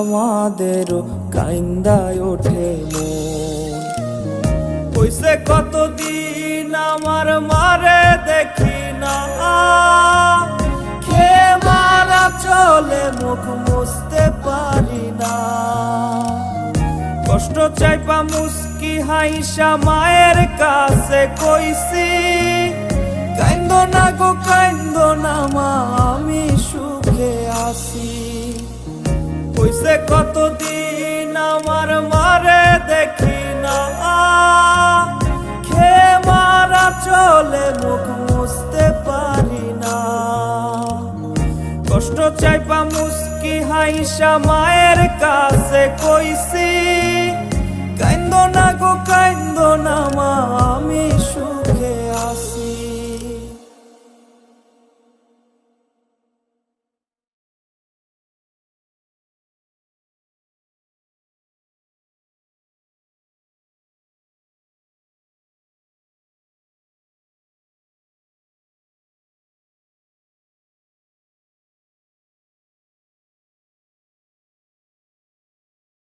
আমাদেরও কাইন্দায় ওঠে মন। কইছে কতদিন আমার মারে দেখি না, খেয়ে মারা চলে মুখ মুছতে পারি না। কষ্ট চাইপা মুস্কি হাইসা মায়ের কাছে কইছি, কাইন্দো না গো কাইন্দো না মা, আমি সুখে আছি। কইছে কতদিন আমার মারে দেখি না, খেয়ে মারা চলে মুখ মুছতে পারি না। কষ্ট চাইপা মুস্কি হাইসা মায়ের কাছে কইছি, কাইন্দো না গো কাইন্দো না মা, আমি সুখে